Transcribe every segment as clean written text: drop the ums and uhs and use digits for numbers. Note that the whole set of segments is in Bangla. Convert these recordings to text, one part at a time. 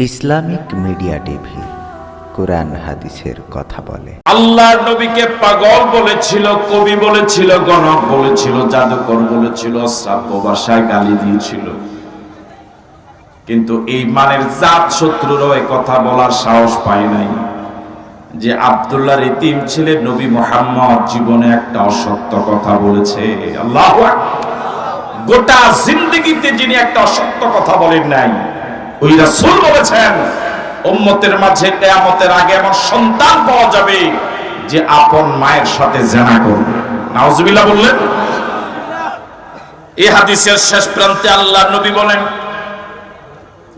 ইসলামিক মিডিয়া টিভি কুরআন হাদিসের কথা বলে। আল্লাহর নবীকে পাগল বলেছিল, কবি বলেছিল, গণক বলেছিল, জাদুকর বলেছিল, শ্রাব্য ভাষায় গালি দিয়েছিল। কিন্তু এই মানের জাত শত্রুরাও এই কথা বলার সাহস পায় নাই যে আব্দুল্লাহর এতিম ছেলে নবী মুহাম্মদ জীবনে একটা অসত্য কথা বলেছে। আল্লাহু আকবার। গোটা জিন্দেগিতে যিনি একটা অসত্য কথা বলেন নাই, ওই রাসূল বলেছেন উম্মতের মাঝে কিয়ামতের আগে এমন সন্তান পাওয়া যাবে যে আপন মায়ের সাথে জিনা করবে। নাউজুবিল্লাহ বললেন। এই হাদিসের শেষ প্রান্তে আল্লাহর নবী বলেন,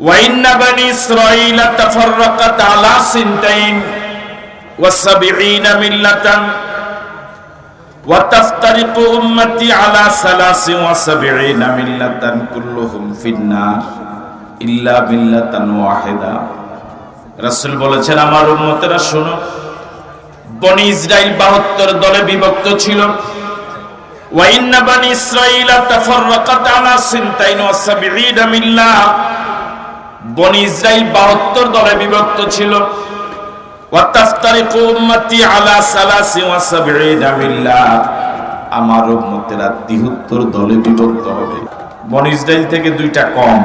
ওয়া ইন্না বানি ইসরাঈলা তাফাররাকাত আলা সিনতাইন ওয়া সাবঈনা মিল্লাতান ওয়া তাফতারিকু উম্মতি আলা সালাসিন ওয়া সাবঈনা মিল্লাতান কুল্লুহুম ফিন্নার ইল্লা মিল্লাতান ওয়াহিদা। রাসূল বলেছেন, আমার উম্মতেরা শোনো, বনি ইসরাইল 72 দলে বিভক্ত ছিল। ওয়া ইন্না বানি ইসরাঈলা তাফাররাকাত আলা সিনতাইন ওয়া সাবঈনা মিল্লাহ, বনি ইসরাইল 72 দলে বিভক্ত ছিল। ওয়া তাফতারিকু উম্মতি আলা সালাসিন ওয়া সাবঈনা মিল্লাহ, আমার উম্মতেরা 73 দলে বিভক্ত হবে। বনি ইসরাইল থেকে দুইটা কম,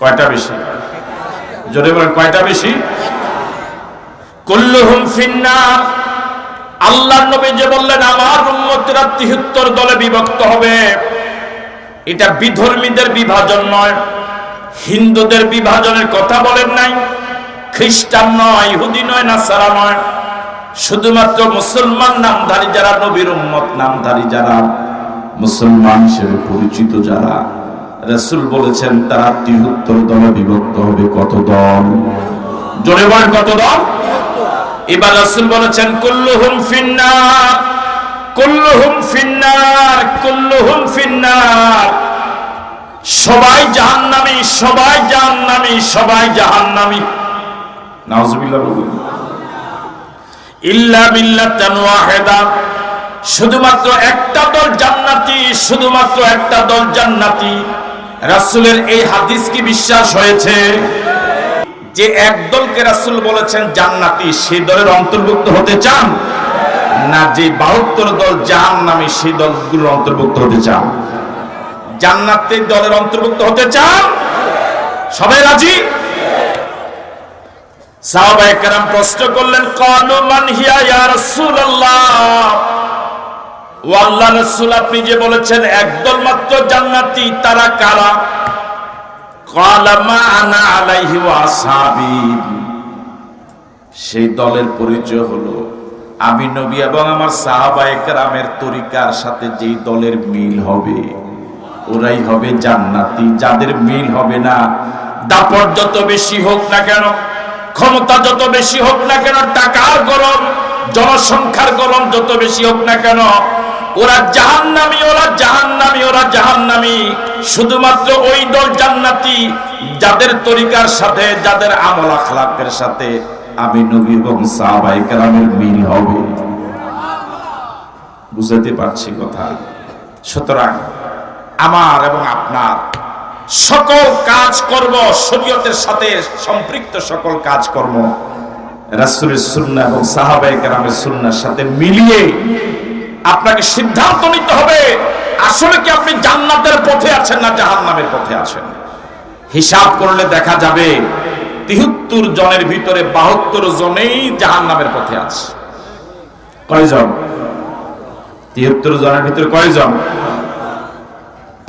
কয়টা বেশি? জোরে বলেন, কয়টা বেশি? কুল্লুহুম ফিন্নার। আল্লাহর নবী যে বললেন আমার উম্মতেরা 73 দলে বিভক্ত হবে, এটা বিধর্মীদের বিভাজন নয়, হিন্দুদের বিভাজনের কথা বলেন নাই, খ্রিস্টান নয়, ইহুদি নয়, নাসারা নয়, শুধুমাত্র মুসলমান নামধারী যারা, নবীর উম্মত নামধারী যারা, মুসলমান হিসেবে পরিচিত যারা, রাসূল বলেছেন তারা 73 দলে বিভক্ত হবে। কত দল? জোরে বলেন, কত দল? এবার রাসূল বলেছেন কুল্লুহুম ফিন্নার, কুল্লুহুম ফিন্নার, কুল্লুহুম ফিন্নার, সবাই জাহান্নামী, সবাই জাহান্নামী, সবাই জাহান্নামী। নাউজুবিল্লাহ বলুন। ইল্লা মিল্লাতান ওয়াহিদা, শুধুমাত্র একটা দল জান্নাতি, শুধুমাত্র একটা দল জান্নাতি। রাসূলের এই হাদিস কি বিশ্বাস হয়েছে? যে এক দলকে রাসূল বলেছেন জান্নাতি, সেই দলের অন্তর্ভুক্ত হতে চান না যে 72 দল জাহান্নামী সেই দলগুলোর অন্তর্ভুক্ত হতে চান? জান্নাতের দলের অন্তর্ভুক্ত হতে চান? সবাই রাজি? সাহাবায়ে কেরাম প্রশ্ন করলেন, ক্বালু মান হিয়া ইয়া রাসূলুল্লাহ, ও আল্লাহর রাসূল আপনি যে বলেছেন একদল মাত্র জান্নাতি, তারা কারা? ক্বালা মা আনা আলাইহি ওয়া আসহাবী, সেই দলের পরিচয় হলো আমি নবী এবং আমার সাহাবায়ে কেরামের তরিকার সাথে যেই দলের মিল হবে ওরাই হবে জান্নাতি। যাদের মিল হবে না, দাপট যত বেশি হোক না কেন, ক্ষমতা যত বেশি হোক না কেন, টাকার গরম, জনসংখ্যার গরম যত বেশি হোক না কেন, ওরা জাহান্নামী, ওরা জাহান্নামী, ওরা জাহান্নামী। শুধুমাত্র ওই দল জান্নাতি যাদের তরিকার সাথে, যাদের আমল আখলাকের সাথে আমি নবী এবং সাহাবায়ে কেরামের মিল হবে। বুঝাতে পারছি কথা? সুতরাং আমার এবং আপনার সকল কাজকর্ম, শরীয়তের সাথে সম্পৃক্ত সকল কাজকর্ম রাসূলের সুন্নাহ এবং সাহাবায়ে কেরামের সুন্নাহর সাথে মিলিয়ে আপনাকে সিদ্ধান্ত নিতে হবে আসলে কি আপনি জান্নাতের পথে আছেন না জাহান্নামের পথে আছেন। হিসাব করলে দেখা যাবে 73 জনের ভিতরে 72 জনেই জাহান্নামের পথে আছে। কয়জন? 73 জনের ভিতরে কয়জন?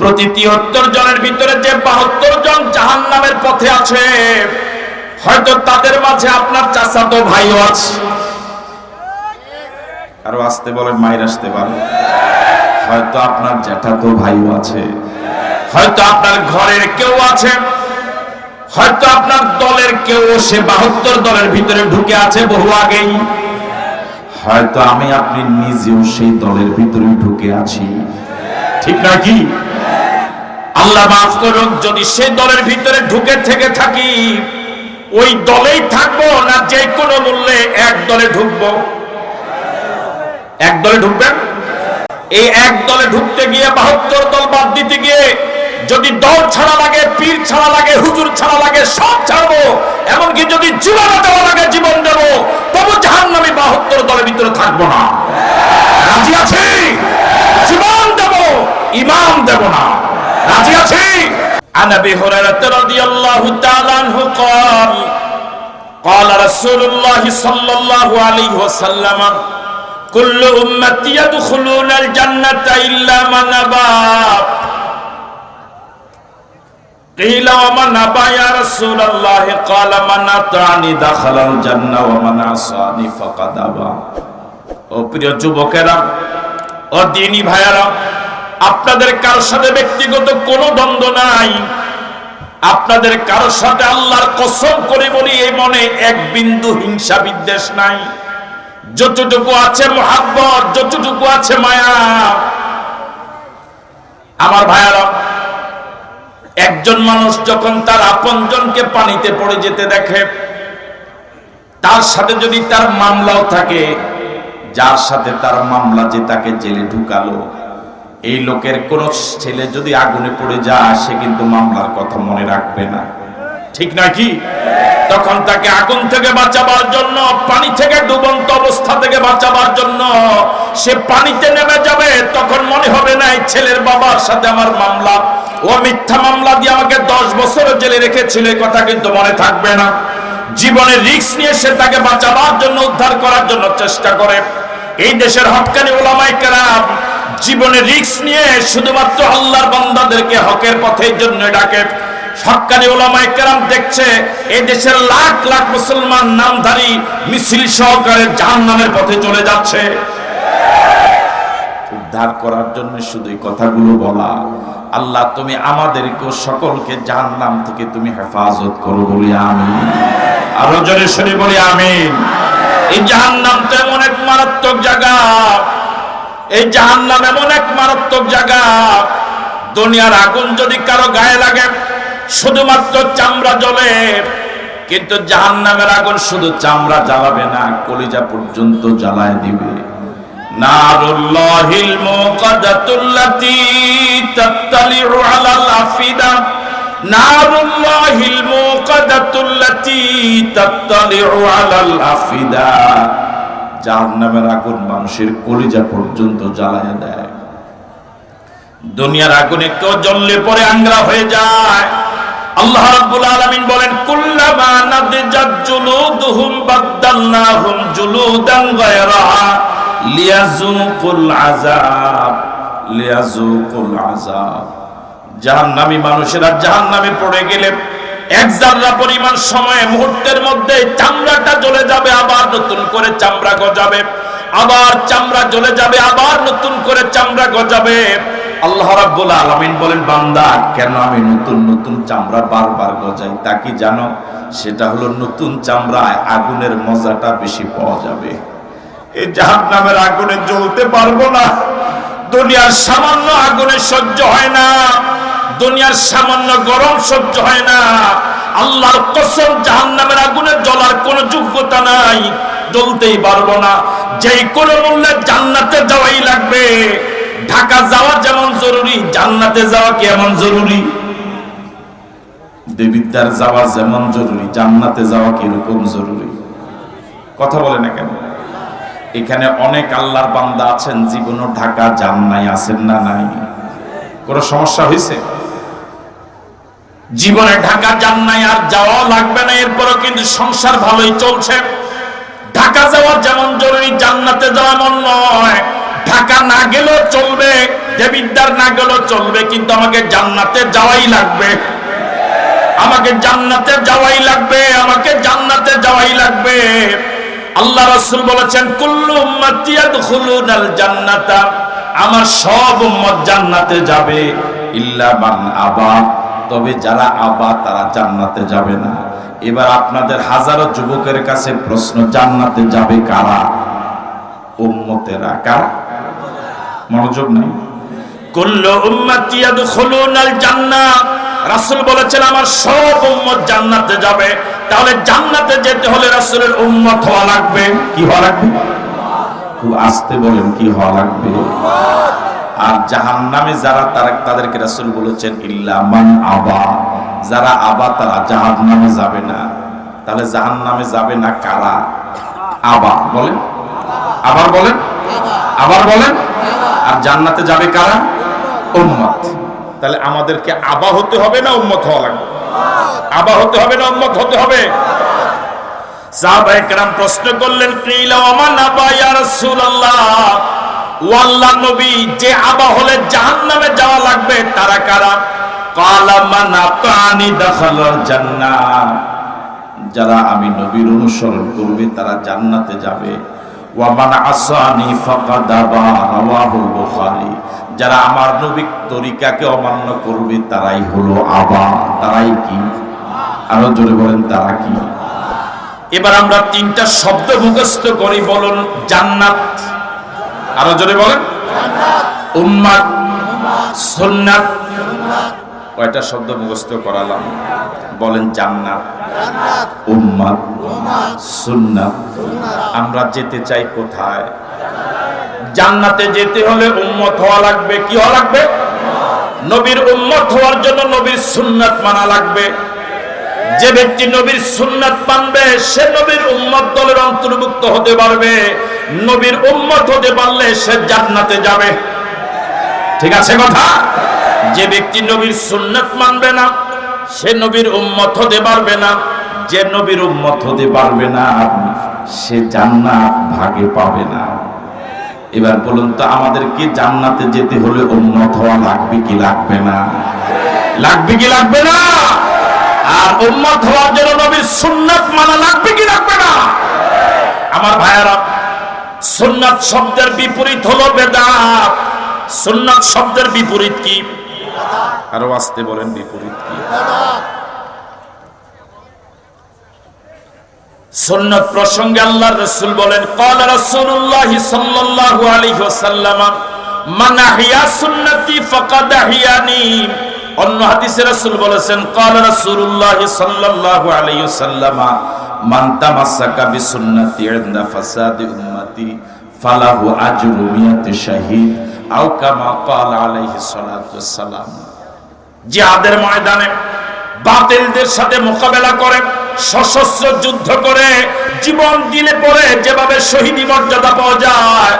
প্রতি 73 জনের ভিতরে যে 72 জন জাহান্নামের পথে আছে, হয়তো তাদের মাঝে আপনার চাচাতো ভাইও আছে। আরো আসতে বলেন, মায়ের আসতে পারে। হয়তো আপনার জ্যাঠাতো ভাইও আছে, হয়তো আপনার ঘরের কেউ আছে, হয়তো আপনার দলের কেউ সে 72 দলের ভিতরে ঢুকে আছে বহু আগেই। হয়তো আমি আপনি নিজেও সেই দলের ভিতরে ঢুকে আছি, ঠিক নাকি? আল্লাহ মাফ করুক, যদি সেই দলের ভিতরে ঢুকে থেকে থাকি, ওই দলেই থাকবো না যে কোনো মূল্যে এক দলে ঢুকবো? এক দলে ঢুকবেন? এই এক দলে ঢুকতে গিয়ে 72 দল বাদ দিতে গিয়ে যদি দল ছাড়া লাগে, পীর ছাড়া লাগে, হুজুর ছাড়া লাগে, সব ছাড়বো, এমনকি যদি জীবন দেওয়া লাগে জীবন দেবো, তবু জাহান্নামী 72 দলের ভিতরে থাকবো না। রাজি আছি? জীবন দেবো, ইমান দেব না। রাজি আছি? عن ابي هريره رضي الله تعالى عنه قال قال رسول الله صلى الله عليه وسلم كل امتي يدخلون الجنه الا من ابى قيل ومن ابى يا رسول الله قال من اطاعني دخل الجنه ومن عصاني فقد ابى। ও প্রিয় যুবকেরা, ও দ্বীনি ভাইয়েরা, আপনাদের কারোর সাথে ব্যক্তিগত কোনো দ্বন্দ্ব নাই। আপনাদের কারোর সাথে আল্লাহর কসম করে বলি, এই মনে এক বিন্দু হিংসা বিদ্বেষ নাই। যতটুকু আছে মুহাব্বত, যতটুকু আছে মায়া। আমার ভাইয়েরা, একজন মানুষ যখন তার আপনজনকে পানিতে পড়ে যেতে দেখে, তার সাথে যদি তার মামলাও থাকে, যার সাথে তার মামলা যে তাকে জেলে ঢুকালো, এই লোকের কোন ছেলে যদি আগুনে পড়ে যায়, সে কিন্তু মামলার কথা মনে রাখবে না, ঠিক নাকি? তখন তাকে আগুন থেকে বাঁচাবার জন্য, পানি থেকে ডুবন্ত অবস্থা থেকে বাঁচাবার জন্য সে পানিতে নেমে যাবে। তখন মনে হবে না এই ছেলের বাবার সাথে আমার মামলা, ও মিথ্যা মামলা দিয়ে আমাকে 10 বছর জেলে রেখেছিল, এই কথা কিন্তু মনে থাকবে না। জীবনের রিস্ক নিয়ে সে তাকে বাঁচাবার জন্য, উদ্ধার করার জন্য চেষ্টা করে। এই দেশের হক্কানি উলামায়ে কেরাম জীবনের রিস্ক নিয়ে শুধুমাত্র আল্লাহর বান্দাদেরকে হকের পথের জন্য ডাকে। হক্কানি উলামায়ে কেরাম দেখছে এই দেশের লাখ লাখ মুসলমান নামধারী মিছিল সহকারে জাহান্নামের পথে চলে যাচ্ছে। উদ্ধার করার জন্য শুধু এই কথাগুলো বলা, আল্লাহ তুমি আমাদেরকে সকলকে জাহান্নাম থেকে তুমি হেফাজত করো বলি আমিন। আরো জোরে শুনি বলি আমিন। এই জাহান্নাম তো এমন এক মারাত্মক জায়গা, এই জাহান্নাম এমন এক মারাত্মক জায়গা, দুনিয়ার আগুন যদি কারো গায়ে লাগে শুধুমাত্র চামড়া জ্বলে, কিন্তু জাহান্নামের আগুন শুধু চামড়া জ্বালাবে না, কলিজা পর্যন্ত জ্বালায় দিবে। নারুল্লাহিল মুকাদ্দাতুল্লাতী তাত্তালিউ আলাল আফিদা, নারুল্লাহিল মুকাদ্দাতুল্লাতী তাত্তালিউ আলাল আফিদা। জাহান্নামের আগুন মানুষের কলিজা পর্যন্ত জ্বালায় দেয়। দুনিয়ার আগুনে কেউ জ্বললে পরে আংরা হয়ে যায়। আল্লাহ রাব্বুল আলামিন বলেন, কুল্লামা নাদিজাত জুলুদুহুম বাদদালনাহুম জুলুদান গায়রাহা লিয়াযুকুল আযাব, লিয়াযুকুল আযাব। জাহান্নামী মানুষেরা জাহান্নামে পড়ে গেলে এক জাররা পরিমাণ সময়ে, মুহূর্তের মধ্যে চামড়াটা জ্বলে যাবে, আবার নতুন করে চামড়া গজাবে, আবার চামড়া জ্বলে যাবে, আবার নতুন করে চামড়া গজাবে। আল্লাহ রাব্বুল আলামিন বলেন, বান্দা কেন আমি নতুন নতুন চামড়া বারবার গজাই? তা কি জানো? সেটা হলো নতুন চামড়ায় আগুনের মজাটা বেশি পাওয়া যাবে। এই জাহান্নামের আগুনে জ্বলতে পারবো না, দুনিয়ার সামান্য আগুনে সহ্য হয় না, দুনিয়ার সামান্য গরম সহ্য হয় না। আল্লাহর কসম, জাহান্নামের আগুনে জ্বলার কোনো যোগ্যতা নাই, জ্বলতেই পারবো না। যেই কোনো মূল্যে জান্নাতে যাওয়াই লাগবে। ঢাকা যাওয়া যেমন জরুরি, জান্নাতে যাওয়া কি এমন জরুরি? দেবিদ্বার যাওয়া যেমন জরুরি, জান্নাতে যাওয়া কি এরকম জরুরি? কথা বলে না কেন? এখানে অনেক আল্লাহর বান্দা আছেন জীবনও ঢাকা যান নাই, আছেন না? নাই? কোন সমস্যা হয়েছে? জীবনে ঢাকা যান নাই, আর যাওয়াও লাগবে না, এরপরও কিন্তু সংসার ভালোই চলছে। ঢাকা যাওয়া যেমন জরুরি, জান্নাতে যাওয়া এমন নয়। ঢাকা না গেলেও চলবে, দেবিদ্বার না গেলেও চলবে, কিন্তু আমাকে জান্নাতে যাওয়াই লাগবে, আমাকে জান্নাতে যাওয়াই লাগবে, আমাকে জান্নাতে যাওয়াই লাগবে। আল্লাহ রাসূল বলেছেন, কুল্লু উম্মতি ইয়াদখুলুনাল জান্নাতা, আমার সব উম্মত জান্নাতে যাবে, ইল্লা মান আবা, তবে যারা আবা তারা জান্নাতে যাবে না। এবার আপনাদের হাজারো যুবকের কাছে প্রশ্ন, জান্নাতে যাবে কারা? উম্মতেরা। কারা? মনোযোগ নাই। কুল্লু উম্মতি ইয়াদখুলুনাল জান্নাহ, রাসূল বলেছেন আমার সব উম্মত জান্নাতে যাবে। তাহলে জান্নাতে যেতে হলে রাসূলের উম্মত হওয়া লাগবে। কি হওয়া লাগবে? খুব আস্তে বলেন, কি হওয়া লাগবে? আর জাহান্নামে যারা তাদেরকে রাসূল বলেছেন ইল্লা মান আবা, যারা আবা তারা জাহান্নামে যাবে না। তাহলে জাহান্নামে যাবে না কারা? আবা বলেন, আবার বলেন, আবার বলেন। আর জান্নাতে যাবে কারা? উম্মত। তাহলে আমাদেরকে আবা হতে হবে না উম্মত হওয়া লাগবে? আবা হতে হবে না উম্মত হতে হবে? সাহাবায়ে কেরাম প্রশ্ন করলেন, কিলা ওয়া মান আবা ইয়া রাসূলুল্লাহ, ও আল্লাহর নবী, যে আবা হলে জাহান্নামে যাওয়া লাগবে তারা কারা? ক্বালা মান আতানি দাখালাল জান্নাহ, যারা আমি নবীর অনুসরণ করবে তারা জান্নাতে যাবে। ওয়া মান আসানি ফাকাদ আবা, রাওয়াহুল বুখারী, যারা আমার নবীর তরিকাকে অমান্য করবে তারাই হলো আবা। তারাই কি? আরো জোরে বলেন, তারা কি? এবার আমরা তিনটা শব্দ মুখস্থ করি, বলুন। জান্নাত, আরো জোরে বলেন। উম্মাত, সুন্নাত। কয়টা শব্দ মুখস্থ করালাম? বলেন। জান্নাত, উম্মাত, সুন্নাত। আমরা যেতে চাই কোথায়? জান্নাতে যেতে হলে উম্মত হওয়া লাগবে। কি হওয়া লাগবে? নবীর উম্মত হওয়ার জন্য নবীর সুন্নাত মানা লাগবে। যে ব্যক্তি নবীর সুন্নাত মানবে সে নবীর উম্মত দলের অন্তর্ভুক্ত হতে পারবে। নবীর উম্মত হতে পারলে সে জান্নাতে যাবে। ঠিক আছে কথা? যে ব্যক্তি নবীর সুন্নাত মানবে না সে নবীর উম্মত হতে পারবে না। যে নবীর উম্মত হতে পারবে না সে জান্নাত ভাগে পাবে না। এবার বলুন তো, আমাদের কি জান্নাতে যেতে হলে উম্মত হওয়া লাগবে কি লাগবে না? লাগবে কি লাগবে না? আর উম্মত হওয়ার জন্য নবীর সুন্নাত মানা লাগবে কি লাগবে না? আমার ভাইয়েরা, সুন্নাত শব্দের বিপরীত হলো বেদাত। সুন্নাত শব্দের বিপরীত কি? আরো আসতে বলেন, বিপরীত কি? সুন্নাত প্রসঙ্গে আল্লাহর রাসূল বলেন, ক্বালা রাসূলুল্লাহ সাল্লাল্লাহু আলাইহি ওয়াসাল্লাম, মান আহইয়া সুন্নতি ফাকাদ আহইয়ানি। অন্য হাদিসে রাসূল বলেছেন, ক্বালা রাসূলুল্লাহ সাল্লাল্লাহু আলাইহি ওয়াসাল্লাম, মান তামাসসাকা বিসুন্নতি ইনদা ফাসাদি উম্মতি ফালাহু আজরু মিয়াতি শাহীদ, আও কামা ক্বালা আলাইহিস সালাতু ওয়াসসালাম। জিহাদের ময়দানে বাতিলদের সাথে মোকাবেলা করে, সশস্ত্র যুদ্ধ করে, জীবন দিলে পরে যেভাবে শহীদি মর্যাদা পাওয়া যায়,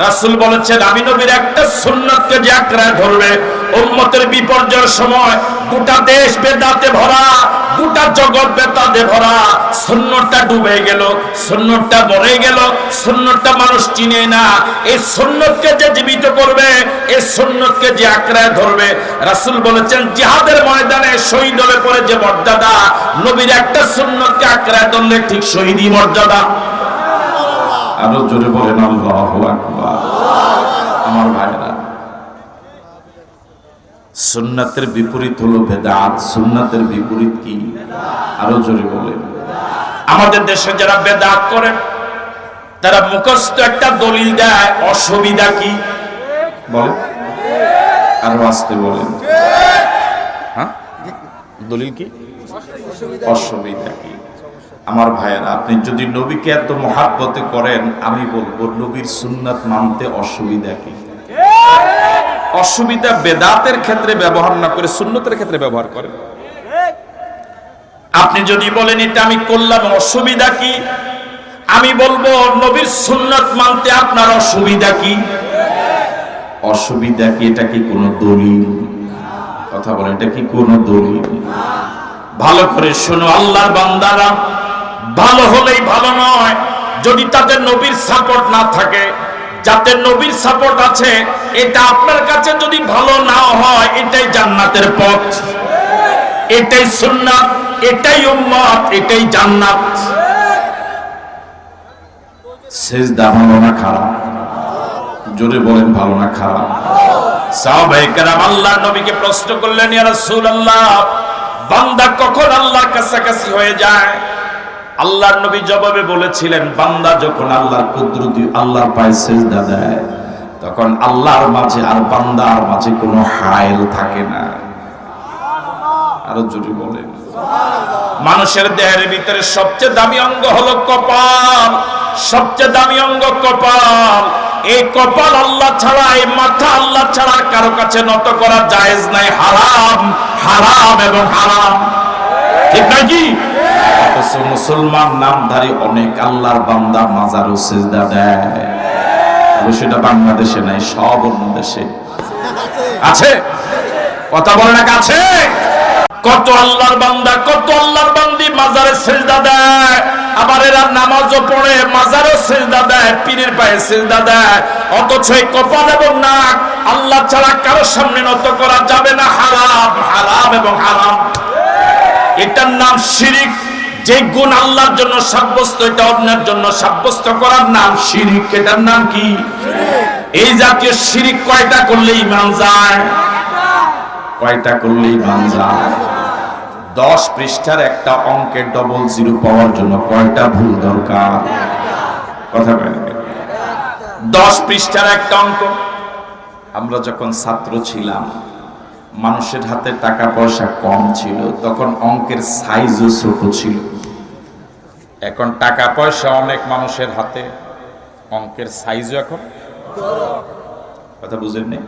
রাসূল বলেছেন, আমি নবীর একটা সুন্নাতকে যে আঁকড়ে ধরবে, উম্মতের বিপর্যয়ের সময় গোটা দেশ বেদাতে ভরা, গোটা জগৎ বেদাতে ভরা, সুন্নাতটা ডুবে গেল, সুন্নাতটা মরে গেল, সুন্নাতটা মানুষ চিনে না। এই সুন্নাতকে যে জীবিত করবে, এই সুন্নাতকে যে আঁকড়ে ধরবে, রাসূল বলেছেন, জিহাদের ময়দানে শহীদ হলে পরে যে মর্যাদা, নবীর একটা সুন্নাতকে আঁকড়ে ধরলে ঠিক শহীদি মর্যাদা। আরো জোরে বলেন আল্লাহু আকবার। আমার ভাইরা, সুন্নাতের বিপরীত হলো বেদাত। সুন্নাতের বিপরীত কি? আরো জোরে বলেন। আমাদের দেশে যারা বেদাত করেন তারা মুখস্থ একটা দলিল দেয়, অসুবিধা কি? বলেন, আরো আসতে বলেন। হ্যাঁ, দলিল কি? অসুবিধা কি? আমার ভাইয়েরা, আপনি যদি নবীকে এত মহাব্বতে করেন, আমি বলবো নবীর সুন্নাত মানতে অসুবিধা কি? অসুবিধা বেদাতের ক্ষেত্রে ব্যবহার না করে সুন্নতের ক্ষেত্রে ব্যবহার করেন। আপনি যদি বলেন এটা আমি করলাম, অসুবিধা কি? আমি বলবো নবীর সুন্নাত মানতে আপনার অসুবিধা কি? অসুবিধা কি? এটা কি কোনো দলিল? কথা বলেন, এটা কি কোনো দলিল? ভালো করে শোনো আল্লাহর বান্দারা, ভালো হলেই ভালো নয় যদি তাতে নবীর সাপোর্ট না থাকে। যাতে নবীর সাপোর্ট আছে, এটা আপনার কাছে যদি ভালো না হয়, এটাই জান্নাতের পথ, এটাই সুন্নাত, এটাই উম্মত, এটাই জান্নাত। সিজদা ভালো না খারাপ? জোরে বলেন, ভালো না খারাপ? সাহাবায়ে কেরাম আল্লাহর নবীকে প্রশ্ন করলেন, ইয়া রাসূলুল্লাহ, বান্দা কখন আল্লাহর কাছাকাছি হয়ে যায়? আল্লাহর নবী জবাবে বলেছিলেন, বান্দা যখন আল্লাহর কুদরতি আল্লাহর পায়ে সিজদা দেয়, তখন আল্লাহর মাঝে আর বান্দার মাঝে কোনো হাইল থাকে না। আরো জোরে বলেন। মানুষের দেহের ভিতরে সবচেয়ে দামি অঙ্গ হলো কপাল, সবচেয়ে দামি অঙ্গ কপাল। এই কপাল আল্লাহ ছাড়া, এই মাথা আল্লাহ ছাড়া কারো কাছে নত করা জায়েজ নাই, হারাম, হারাম এবং হারাম। ঠিক নাকি? অথচ মুসলমান নামধারী অনেক আল্লাহর বান্দা মাজারও সিজদা দেয়। সেটা বাংলাদেশে নাই, সব অন্য দেশে আছে। কথা বলে না, কাছে কত আল্লাহর বান্দা, কত আল্লাহর বান্দি মাজারে সিজদা দেয়। আবার এরা নামাজও পড়ে, মাজারও সিজদা দেয়, পীরের পায়ে সিজদা দেয়। অথচ এই কপাল এবং নাক আল্লাহ ছাড়া কারো সামনে নত করা যাবে না, হারাম, হারাম এবং হারাম। এটার নাম শিরিক। যে গুণ আল্লাহর জন্য সাব্যস্ত, এটা অন্যের জন্য সাব্যস্ত করার নাম শিরিক। এটার নাম কি? এই জাতীয় শিরিক কয়টা করলে ঈমান যায়? কয়টা করলে ঈমান যায়? 10 পৃষ্ঠার একটা অঙ্কের ডবল জিরো পাওয়ার জন্য কয়টা ভুল দরকার? কথা বলেন। 10 পৃষ্ঠার একটা অঙ্ক। আমরা যখন ছাত্র ছিলাম, মানুষের হাতে টাকা পয়সা কম ছিল, তখন অঙ্কের সাইজও ছোট ছিল। এখন টাকা পয়সা অনেক মানুষের হাতে, অঙ্কের সাইজও এখন। কথা বুঝেননি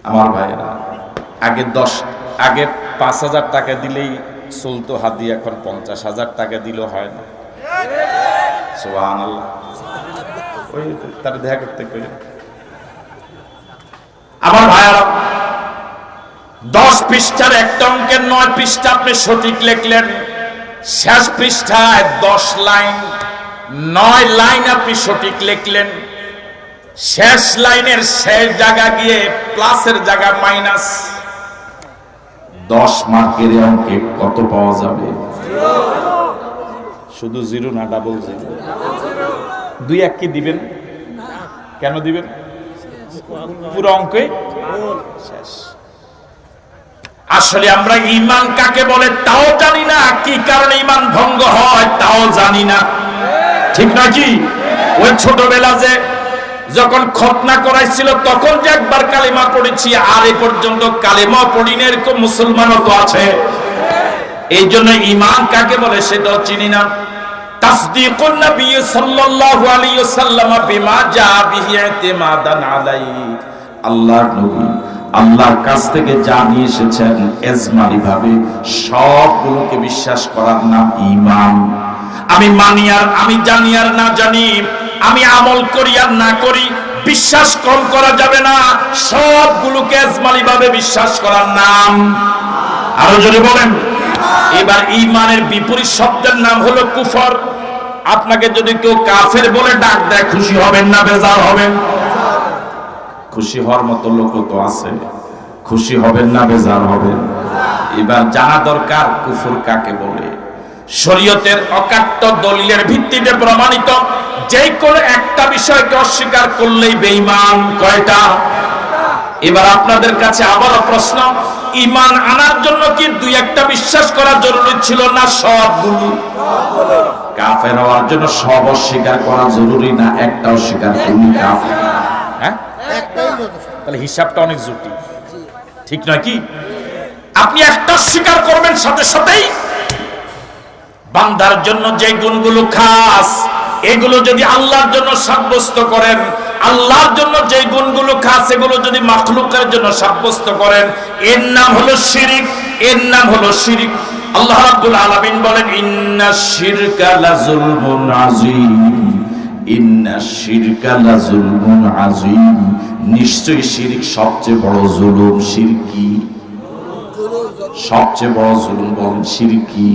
আমার ভাইয়েরা? আগে 5,000 টাকা দিলেই চলতো হাতি, এখন 50,000 টাকা দিলেও হয় না। সুবহানাল্লাহ। ওই তার দেখা করতে করে আমার ভাইয়েরা, 10 পৃষ্ঠার একটা অঙ্কের 9 পৃষ্ঠা আপনি সঠিক লিখলেন, শেষ পৃষ্ঠায় 10 লাইন, 9 লাইন আপনি সঠিক লিখলেন, শেষ লাইনের শেষ জায়গা গিয়ে প্লাসের জায়গা মাইনাস। 10 মার্কের অঙ্কে কত পাওয়া যাবে? শুধু জিরো না, ডাবল জিরো। 2-1 কি দিবেন? কেন দিবেন? পুরো অঙ্কে শেষ। আসলে আমরা ঈমান কাকে বলে তাও জানি না, কি কারণে ঈমান ভঙ্গ হয় তাও জানি না। ঠিক নাকি? ওই ছোটবেলা যে যখন খতনা করাইছিল তখন যে একবার কালিমা পড়েছি, আর এ পর্যন্ত কালিমা পড়িনি এরকম মুসলমানও তো আছে। এই জন্য ঈমান কাকে বলে সেটাও চিনি না। তাসদীকুন নবী সাল্লাল্লাহু আলাইহি ওয়াসাল্লাম বিমা জা বিহি ইতিমাদান আলাইহি। আল্লাহর নবী আল্লাহর কাছ থেকে যা নিয়ে এসেছেন এজমালি ভাবে সবগুলোকে বিশ্বাস করার নাম ঈমান। আমি মানি আর আমি জানি আর না জানি, আমি আমল করি আর না করি, বিশ্বাস কম করা যাবে না। সবগুলোকে এজমালি ভাবে বিশ্বাস করার নাম, আরো জোরে বলেন। এবার ঈমানের বিপরীত শব্দের নাম হলো কুফর। আপনাকে যদি কেউ কাফের বলে ডাক দেয়, খুশি হবেন না বেজার হবেন? খুশি হওয়ার মতো লোক তো আছে, খুশি হবেন না বেজার হবেন? এবার জানা দরকার কুফর কাকে বলে। শরীয়তের অকাট্য দলিলের ভিত্তিতে প্রমাণিত যে কোনো একটা বিষয়কে অস্বীকার করলেই বেঈমান। কয়টা? এবার আপনাদের কাছে আবারও প্রশ্ন, ঈমান আনার জন্য কি 2-1টা বিশ্বাস করা জরুরি ছিল না সবগুলো? কাফের হওয়ার জন্য সব অস্বীকার করা জরুরি না একটা অস্বীকার করলে কাফের? হ্যাঁ, তাহলে হিসাবটা অনেক জটিল। ঠিক নয় কি? আপনি একটা স্বীকার করবেন, সাথে সাথেই বান্দার জন্য যে গুণগুলো খাস এগুলো যদি আল্লাহর জন্য সাব্যস্ত করেন, আল্লাহর জন্য যে গুণগুলো খাস এগুলো যদি মাখলুকের জন্য সাব্যস্ত করেন, এর নাম হলো শিরিক, এর নাম হলো শিরিক। আল্লাহ রাব্বুল আলামিন বলেন, ইন্নাশ শিরকা লাযুলমুন আযীম, ইন্নাশ শিরকা লাযুলমুন আযীম। নিশ্চয়ই শিরিক সবচেয়ে বড় জুলুম। শিরক কি? সবচেয়ে বড় জুলুম। বলেন শিরক কি?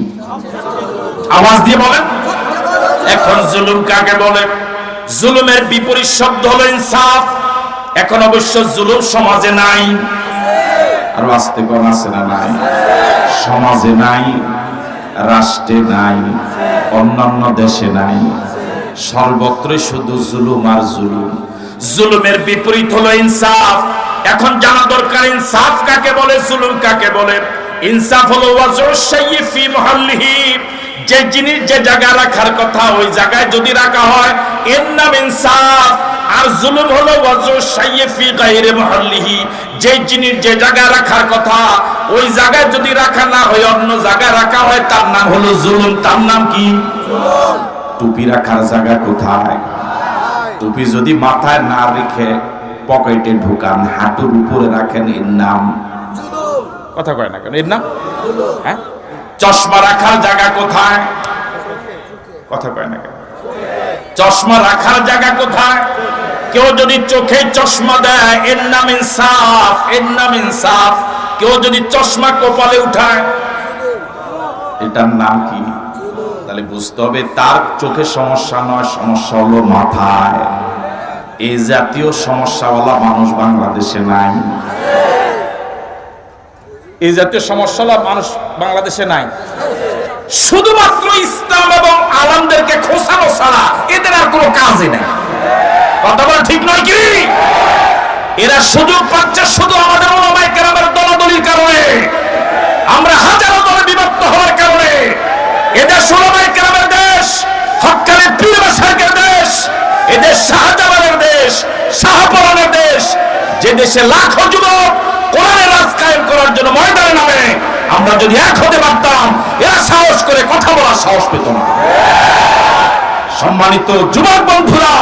আওয়াজ দিয়ে বলেন। এখন জুলুম কাকে বলে? জুলুমের বিপরীত শব্দ হলো ইনসাফ। এখন অবশ্য জুলুম সমাজে নাই, আর আস্তে কোন আছে না? নাই। সমাজে নাই, রাষ্ট্রে নাই, অন্যান্য দেশে নাই, সর্বত্রই শুধু জুলুম আর জুলুম। জুলুমের বিপরীত হলো ইনসাফ। এখন জানা দরকার ইনসাফ কাকে বলে, জুলুম কাকে বলে। ইনসাফ হলো ওয়াজুশ শাইই ফি মুহাল্লিহি, যে জিনিস যে জায়গায় রাখার কথা ওই জায়গায় যদি রাখা হয় এর নাম ইনসাফ। আর জুলুম হলো ওয়াজুশ শাইই ফি গায়রি মুহাল্লিহি, যে জিনিস যে জায়গায় রাখার কথা ওই জায়গায় যদি রাখা না হয় অন্য জায়গায় রাখা হয় তার নাম হলো জুলুম। তার নাম কি? জুলুম। টুপি রাখার জায়গা কোথায়? টুপি যদি মাথায় না রেখে পকেটে ঢুকান, হাঁটুর উপরে রাখেন, এর নাম কথা কয় না কেন, এর নাম হ্যাঁ? চশমা রাখার জায়গা কোথায়? কথা কয় না কেন? চশমা রাখার জায়গা কোথায়? কেউ যদি চোখে চশমা দেয়, এর নাম ইনসাফ, এর নাম ইনসাফ। কেউ যদি চশমা কপালে উঠায়, এটার নাম কি? তাহলে বুঝতে হবে তার চোখে সমস্যা নয়, সমস্যা হলো মাথায়। এই জাতীয় সমস্যাওয়ালা মানুষ বাংলাদেশে নাই। এই জাতীয় সমস্যাওয়ালা মানুষ বাংলাদেশে নাই। শুধুমাত্র ইসলাম এবং আলেমদেরকে খোসানো ছাড়া এদের আর কোনো কাজই নেই। কথা বলা ঠিক নয় কি? এরা সুযোগ পাচ্ছে শুধু আমাদের ওলামায়ে কেরামের দলাদলির কারণে, আমরা হাজারো দলে বিভক্ত হওয়ার কারণে। এদেশ ওলামায়ে কেরামের দেশ, হক্কানি পীর মাশায়েখের দেশ, এদেশ শাহজালালের দেশ, শাহপরানের দেশ, যে দেশে লাখো যুবক কোরআনের রাজ কায়েম করার জন্য ময়দানে নামে। আমরা যদি এক হতে পারতাম, এরা সাহস করে কথা বলার সাহস পেত না। সম্মানিত যুবক বন্ধুরা,